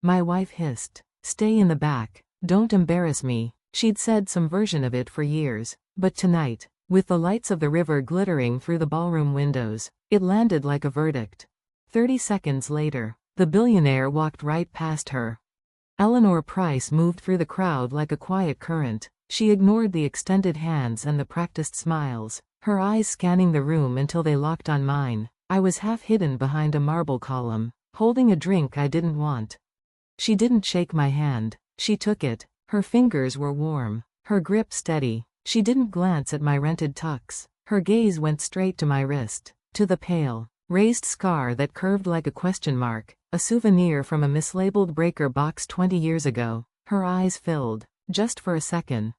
My wife hissed. Stay in the back. Don't embarrass me. She'd said some version of it for years. But tonight, with the lights of the river glittering through the ballroom windows, it landed like a verdict. 30 seconds later, the billionaire walked right past her. Eleanor Price moved through the crowd like a quiet current. She ignored the extended hands and the practiced smiles, her eyes scanning the room until they locked on mine. I was half hidden behind a marble column, holding a drink I didn't want. She didn't shake my hand. She took it. Her fingers were warm, her grip steady. She didn't glance at my rented tux. Her gaze went straight to my wrist, to the pale, raised scar that curved like a question mark, a souvenir from a mislabeled breaker box 20 years ago. Her eyes filled, just for a second.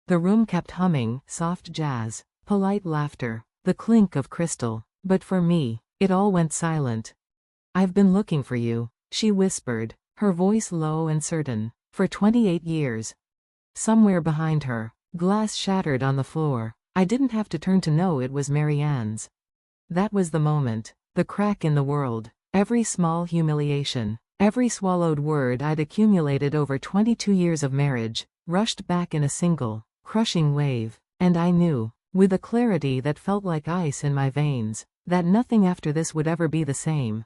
The room kept humming, soft jazz, polite laughter, the clink of crystal. But for me, it all went silent. I've been looking for you, she whispered, her voice low and certain, for 28 years. Somewhere behind her, glass shattered on the floor. I didn't have to turn to know it was Marianne's. That was the moment, the crack in the world, every small humiliation, every swallowed word I'd accumulated over 22 years of marriage, rushed back in a single, crushing wave, and I knew, with a clarity that felt like ice in my veins, that nothing after this would ever be the same.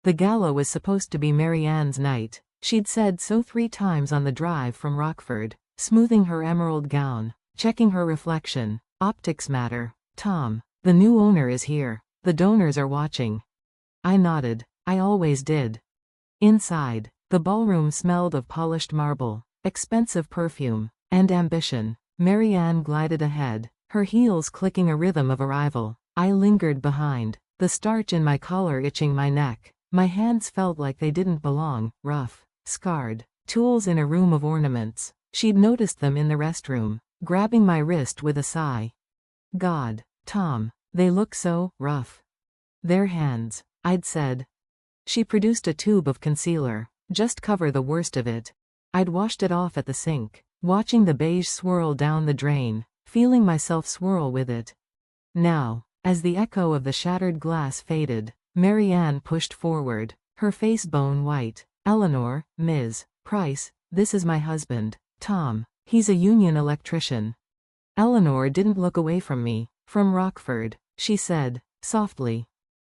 The gala was supposed to be Marianne's night. She'd said so 3 times on the drive from Rockford, smoothing her emerald gown, checking her reflection. Optics matter. Tom, the new owner is here. The donors are watching. I nodded. I always did. Inside, the ballroom smelled of polished marble, expensive perfume, and ambition. Marianne glided ahead, her heels clicking a rhythm of arrival. I lingered behind, the starch in my collar itching my neck. My hands felt like they didn't belong, rough, scarred, tools in a room of ornaments. She'd noticed them in the restroom, grabbing my wrist with a sigh. God, Tom, they look so rough. Their hands, I'd said. She produced a tube of concealer, just cover the worst of it. I'd washed it off at the sink, watching the beige swirl down the drain, feeling myself swirl with it. Now, as the echo of the shattered glass faded, Marianne pushed forward, her face bone white. Eleanor, Ms. Price, this is my husband, Tom. He's a union electrician. Eleanor didn't look away from me. From Rockford, she said, softly.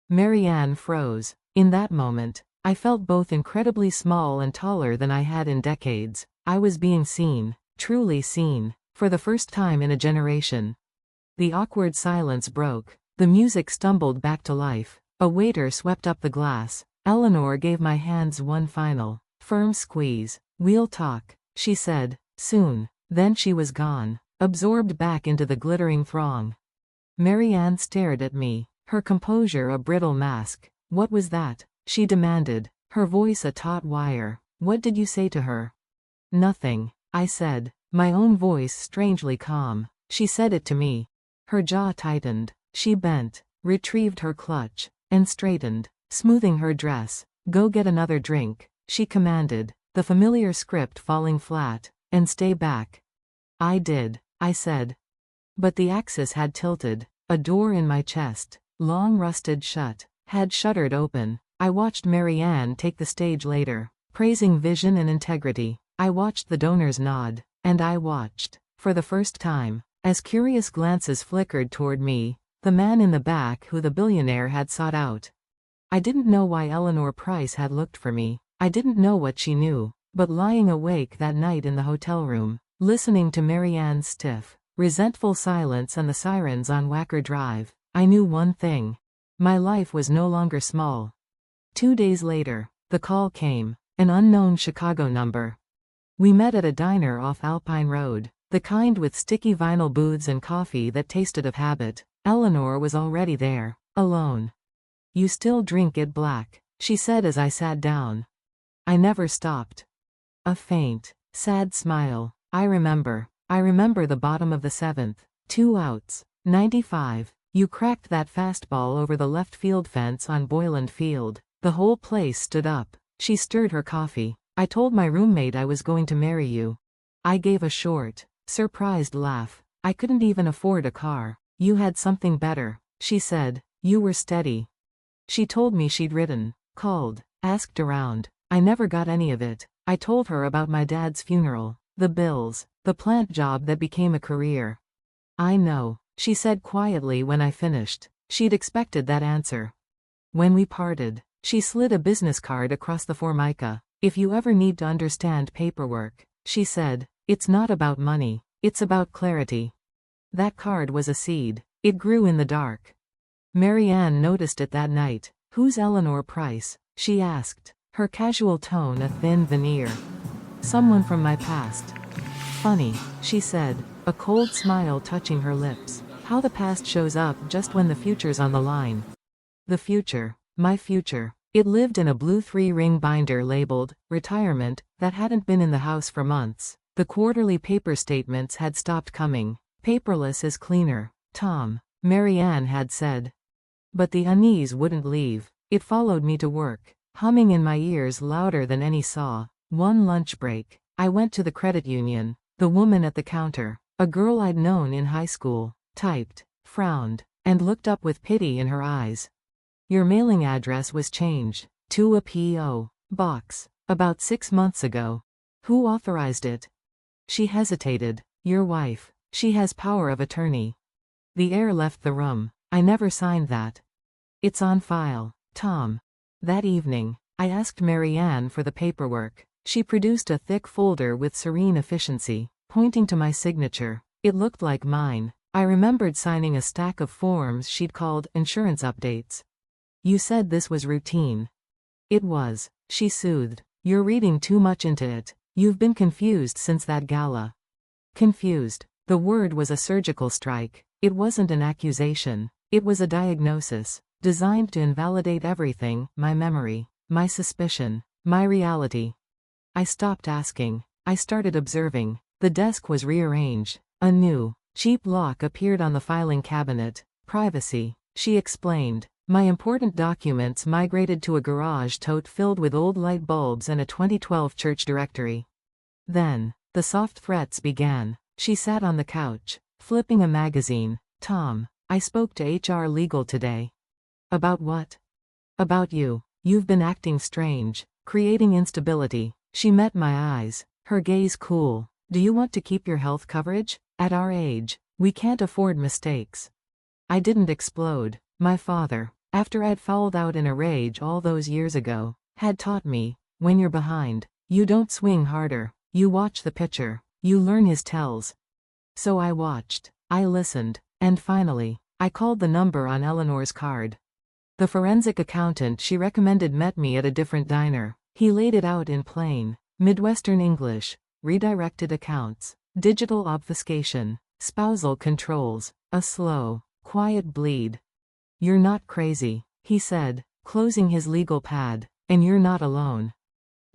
Marianne froze. In that moment, I felt both incredibly small and taller than I had in decades. I was being seen, truly seen, for the first time in a generation. The awkward silence broke. The music stumbled back to life. A waiter swept up the glass. Eleanor gave my hands one final, firm squeeze. We'll talk, she said, soon. Then she was gone, absorbed back into the glittering throng. Marianne stared at me, her composure a brittle mask. What was that? She demanded, her voice a taut wire. What did you say to her? Nothing, I said, my own voice strangely calm. She said it to me. Her jaw tightened. She bent, retrieved her clutch, and straightened, smoothing her dress. Go get another drink, she commanded, the familiar script falling flat, and stay back. I did, I said. But the axis had tilted. A door in my chest, long rusted shut, had shuddered open. I watched Marianne take the stage later, praising vision and integrity. I watched the donors nod, and I watched, for the first time, as curious glances flickered toward me, the man in the back who the billionaire had sought out. I didn't know why Eleanor Price had looked for me. I didn't know what she knew, but lying awake that night in the hotel room, listening to Marianne's stiff, resentful silence and the sirens on Wacker Drive, I knew one thing. My life was no longer small. 2 days later, the call came, an unknown Chicago number. We met at a diner off Alpine Road, the kind with sticky vinyl booths and coffee that tasted of habit. Eleanor was already there, alone. You still drink it black, she said as I sat down. I never stopped. A faint, sad smile. I remember the bottom of the 7th. 2 outs. 95. You cracked that fastball over the left field fence on Boyland Field. The whole place stood up. She stirred her coffee. I told my roommate I was going to marry you. I gave a short, surprised laugh. I couldn't even afford a car. You had something better, she said. You were steady. She told me she'd written, called, asked around. I never got any of it. I told her about my dad's funeral, the bills, the plant job that became a career. I know, she said quietly when I finished. She'd expected that answer. When we parted, she slid a business card across the formica. If you ever need to understand paperwork, she said, it's not about money, it's about clarity. That card was a seed. It grew in the dark. Marianne noticed it that night. Who's Eleanor Price? She asked, her casual tone a thin veneer. Someone from my past. Funny, she said, a cold smile touching her lips. How the past shows up just when the future's on the line. The future, my future. It lived in a blue 3-ring binder labeled, retirement, that hadn't been in the house for months. The quarterly paper statements had stopped coming. Paperless is cleaner, Tom, Marianne had said. But the unease wouldn't leave. It followed me to work, humming in my ears louder than any saw. One lunch break, I went to the credit union. The woman at the counter, a girl I'd known in high school, typed, frowned, and looked up with pity in her eyes. Your mailing address was changed to a P.O. box about 6 months ago. Who authorized it? She hesitated. Your wife. She has power of attorney. The air left the room. I never signed that. It's on file, Tom. That evening, I asked Marianne for the paperwork. She produced a thick folder with serene efficiency, pointing to my signature. It looked like mine. I remembered signing a stack of forms she'd called insurance updates. You said this was routine. It was, she soothed. You're reading too much into it. You've been confused since that gala. Confused. The word was a surgical strike. It wasn't an accusation. It was a diagnosis, designed to invalidate everything, my memory, my suspicion, my reality. I stopped asking. I started observing. The desk was rearranged. A new, cheap lock appeared on the filing cabinet. Privacy, she explained. My important documents migrated to a garage tote filled with old light bulbs and a 2012 church directory. Then, the soft threats began. She sat on the couch, flipping a magazine. Tom, I spoke to HR Legal today. About what? About you. You've been acting strange, creating instability. She met my eyes, her gaze cool. Do you want to keep your health coverage? At our age, we can't afford mistakes. I didn't explode. My father, after I'd fouled out in a rage all those years ago, had taught me, when you're behind, you don't swing harder, you watch the pitcher, you learn his tells. So I watched, I listened, and finally, I called the number on Eleanor's card. The forensic accountant she recommended met me at a different diner. He laid it out in plain, Midwestern English, redirected accounts, digital obfuscation, spousal controls, a slow, quiet bleed. You're not crazy, he said, closing his legal pad, and you're not alone.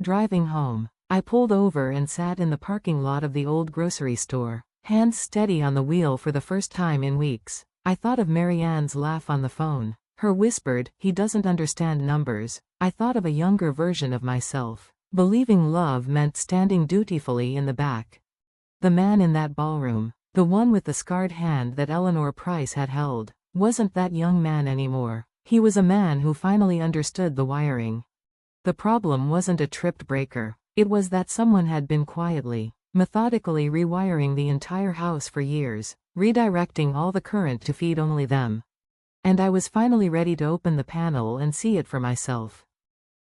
Driving home, I pulled over and sat in the parking lot of the old grocery store, hands steady on the wheel for the first time in weeks. I thought of Marianne's laugh on the phone, her whispered, he doesn't understand numbers. I thought of a younger version of myself, believing love meant standing dutifully in the back. The man in that ballroom, the one with the scarred hand that Eleanor Price had held, wasn't that young man anymore. He was a man who finally understood the wiring. The problem wasn't a tripped breaker. It was that someone had been quietly, methodically rewiring the entire house for years, redirecting all the current to feed only them. And I was finally ready to open the panel and see it for myself.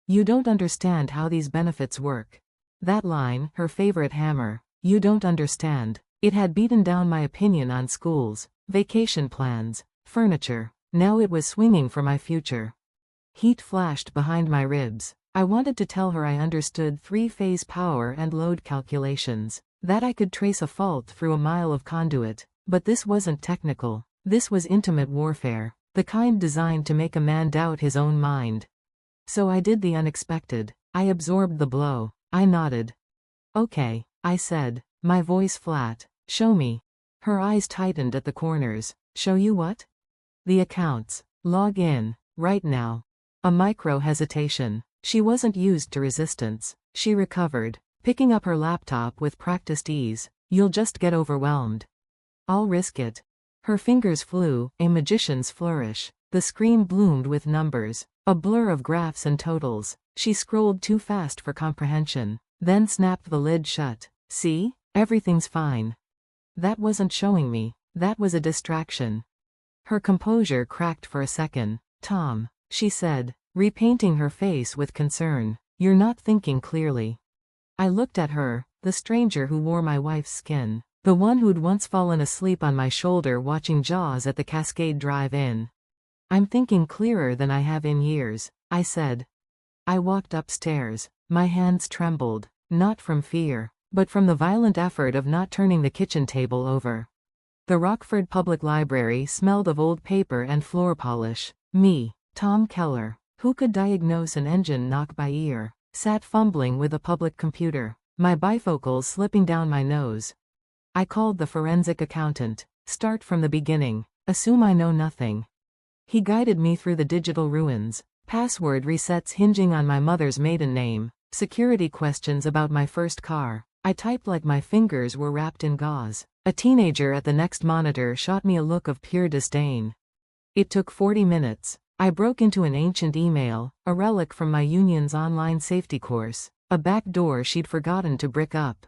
You don't understand how these benefits work. That line, her favorite hammer, you don't understand. It had beaten down my opinion on schools, vacation plans, furniture. Now it was swinging for my future. Heat flashed behind my ribs. I wanted to tell her I understood 3-phase power and load calculations, that I could trace a fault through a mile of conduit, but this wasn't technical. This was intimate warfare, the kind designed to make a man doubt his own mind. So I did the unexpected. I absorbed the blow. I nodded. Okay, I said, my voice flat. Show me. Her eyes tightened at the corners. Show you what? The accounts. Log in, right now. A micro hesitation. She wasn't used to resistance. She recovered, picking up her laptop with practiced ease. You'll just get overwhelmed. I'll risk it. Her fingers flew, a magician's flourish. The screen bloomed with numbers, a blur of graphs and totals. She scrolled too fast for comprehension, then snapped the lid shut. See? Everything's fine. That wasn't showing me. That was a distraction. Her composure cracked for a second. Tom, she said, repainting her face with concern, you're not thinking clearly. I looked at her, the stranger who wore my wife's skin, the one who'd once fallen asleep on my shoulder watching Jaws at the Cascade Drive-In. I'm thinking clearer than I have in years, I said. I walked upstairs. My hands trembled, not from fear, but from the violent effort of not turning the kitchen table over. The Rockford Public Library smelled of old paper and floor polish. Me, Tom Keller, who could diagnose an engine knock by ear, sat fumbling with a public computer, my bifocals slipping down my nose. I called the forensic accountant. Start from the beginning. Assume I know nothing. He guided me through the digital ruins. Password resets hinging on my mother's maiden name. Security questions about my first car. I typed like my fingers were wrapped in gauze. A teenager at the next monitor shot me a look of pure disdain. It took 40 minutes. I broke into an ancient email, a relic from my union's online safety course, a back door she'd forgotten to brick up.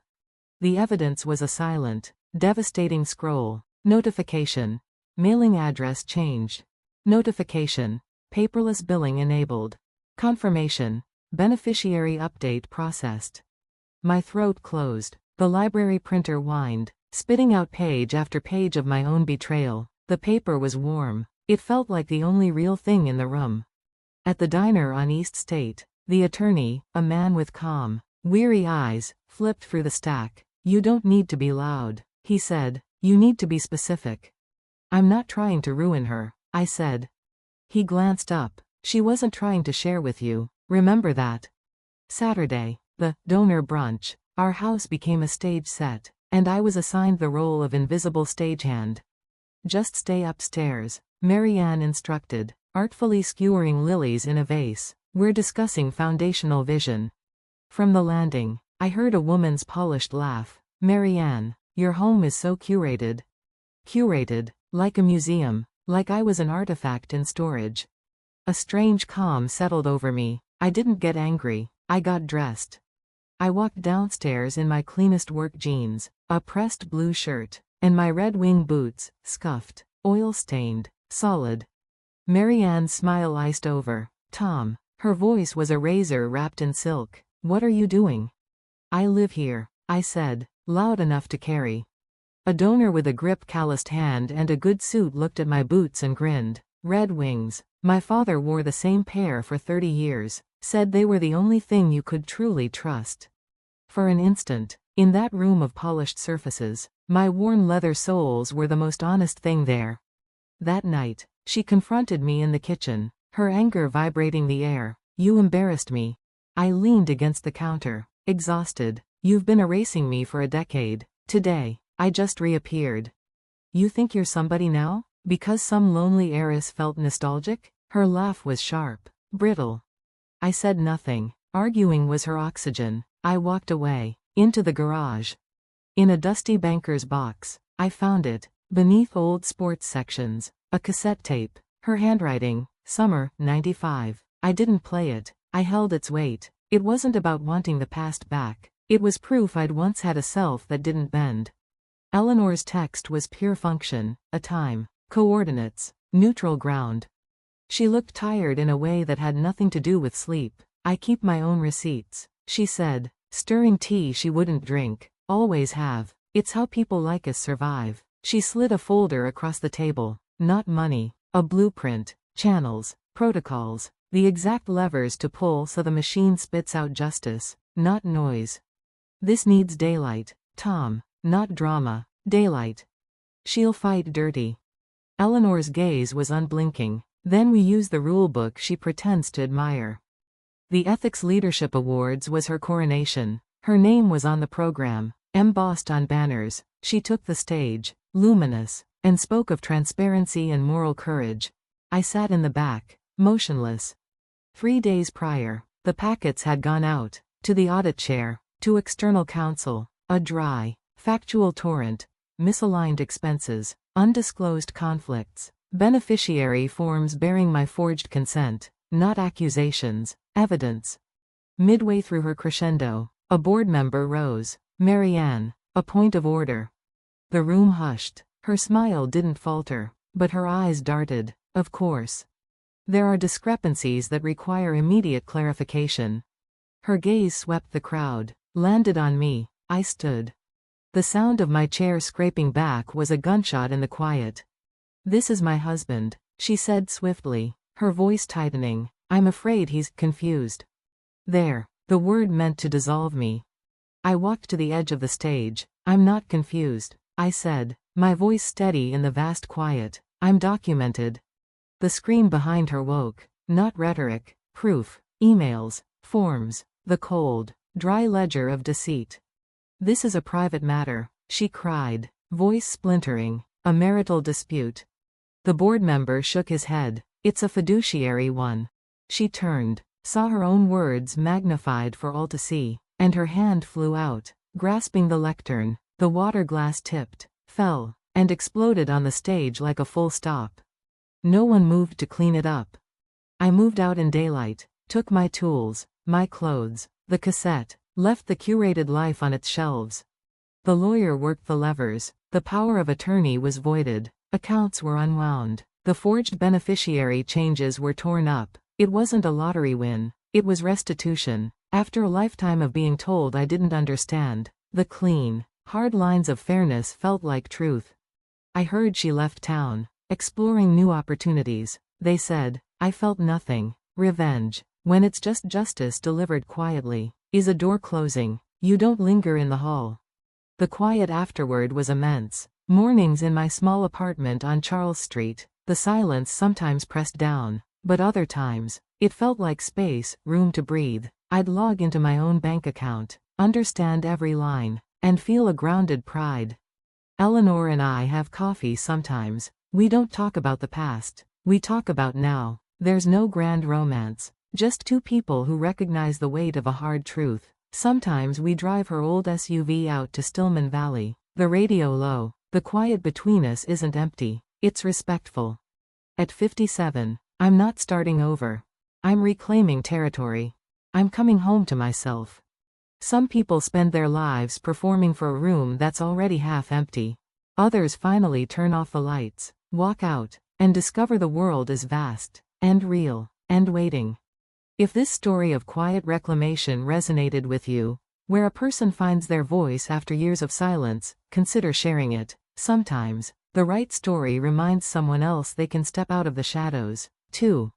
The evidence was a silent, devastating scroll. Notification. Mailing address changed. Notification. Paperless billing enabled. Confirmation. Beneficiary update processed. My throat closed. The library printer whined, spitting out page after page of my own betrayal. The paper was warm. It felt like the only real thing in the room. At the diner on East State, the attorney, a man with calm, weary eyes, flipped through the stack. You don't need to be loud, he said. You need to be specific. I'm not trying to ruin her, I said. He glanced up. She wasn't trying to share with you. Remember that. Saturday, the donor brunch, our house became a stage set, and I was assigned the role of invisible stagehand. Just stay upstairs, Marianne instructed, artfully skewering lilies in a vase. We're discussing foundational vision. From the landing, I heard a woman's polished laugh. Marianne, your home is so curated. Curated, like a museum, like I was an artifact in storage. A strange calm settled over me. I didn't get angry. I got dressed. I walked downstairs in my cleanest work jeans, a pressed blue shirt, and my Red Wing boots, scuffed, oil-stained, solid. Marianne's smile iced over. Tom. Her voice was a razor wrapped in silk. What are you doing? I live here, I said, loud enough to carry. A donor with a grip-calloused hand and a good suit looked at my boots and grinned. Red Wings. My father wore the same pair for 30 years, said they were the only thing you could truly trust. For an instant, in that room of polished surfaces, my worn leather soles were the most honest thing there. That night, she confronted me in the kitchen, her anger vibrating the air. You embarrassed me. I leaned against the counter, exhausted. You've been erasing me for a decade. Today, I just reappeared. You think you're somebody now? Because some lonely heiress felt nostalgic? Her laugh was sharp, brittle. I said nothing. Arguing was her oxygen. I walked away, into the garage. In a dusty banker's box, I found it, beneath old sports sections, a cassette tape, her handwriting, summer, 95. I didn't play it. I held its weight. It wasn't about wanting the past back. It was proof I'd once had a self that didn't bend. Eleanor's text was pure function, a time, coordinates, neutral ground. She looked tired in a way that had nothing to do with sleep. I keep my own receipts, she said, stirring tea she wouldn't drink. Always have. It's how people like us survive. She slid a folder across the table. Not money. A blueprint. Channels. Protocols. The exact levers to pull so the machine spits out justice, not noise. This needs daylight, Tom. Not drama. Daylight. She'll fight dirty. Eleanor's gaze was unblinking. Then we use the rulebook she pretends to admire. The Ethics Leadership Awards was her coronation. Her name was on the program, embossed on banners. She took the stage, luminous, and spoke of transparency and moral courage. I sat in the back, motionless. 3 days prior, the packets had gone out, to the audit chair, to external counsel, a dry, factual torrent, misaligned expenses, undisclosed conflicts, beneficiary forms bearing my forged consent, not accusations, evidence. Midway through her crescendo, a board member rose. "Marianne, a point of order." The room hushed. Her smile didn't falter, but her eyes darted. "Of course. There are discrepancies that require immediate clarification." Her gaze swept the crowd, landed on me. I stood. The sound of my chair scraping back was a gunshot in the quiet. "This is my husband," she said swiftly, her voice tightening. "I'm afraid he's confused." There, the word meant to dissolve me. I walked to the edge of the stage. "I'm not confused," I said, my voice steady in the vast quiet. "I'm documented." The scream behind her woke. Not rhetoric, proof, emails, forms, the cold, dry ledger of deceit. "This is a private matter," she cried, voice splintering. "A marital dispute." The board member shook his head. "It's a fiduciary one." She turned, saw her own words magnified for all to see, and her hand flew out, grasping the lectern. The water glass tipped, fell, and exploded on the stage like a full stop. No one moved to clean it up. I moved out in daylight, took my tools, my clothes, the cassette, left the curated life on its shelves. The lawyer worked the levers. The power of attorney was voided. Accounts were unwound. The forged beneficiary changes were torn up. It wasn't a lottery win. It was restitution. After a lifetime of being told I didn't understand, the clean, hard lines of fairness felt like truth. I heard she left town, exploring new opportunities. They said, I felt nothing. Revenge, when it's just justice delivered quietly, is a door closing. You don't linger in the hall. The quiet afterward was immense. Mornings in my small apartment on Charles Street, the silence sometimes pressed down, but other times, it felt like space, room to breathe. I'd log into my own bank account, understand every line, and feel a grounded pride. Eleanor and I have coffee sometimes. We don't talk about the past. We talk about now. There's no grand romance, just two people who recognize the weight of a hard truth. Sometimes we drive her old SUV out to Stillman Valley, the radio low. The quiet between us isn't empty, it's respectful. At 57, I'm not starting over. I'm reclaiming territory. I'm coming home to myself. Some people spend their lives performing for a room that's already half empty. Others finally turn off the lights, walk out, and discover the world is vast, and real, and waiting. If this story of quiet reclamation resonated with you, where a person finds their voice after years of silence, consider sharing it. Sometimes, the right story reminds someone else they can step out of the shadows, too.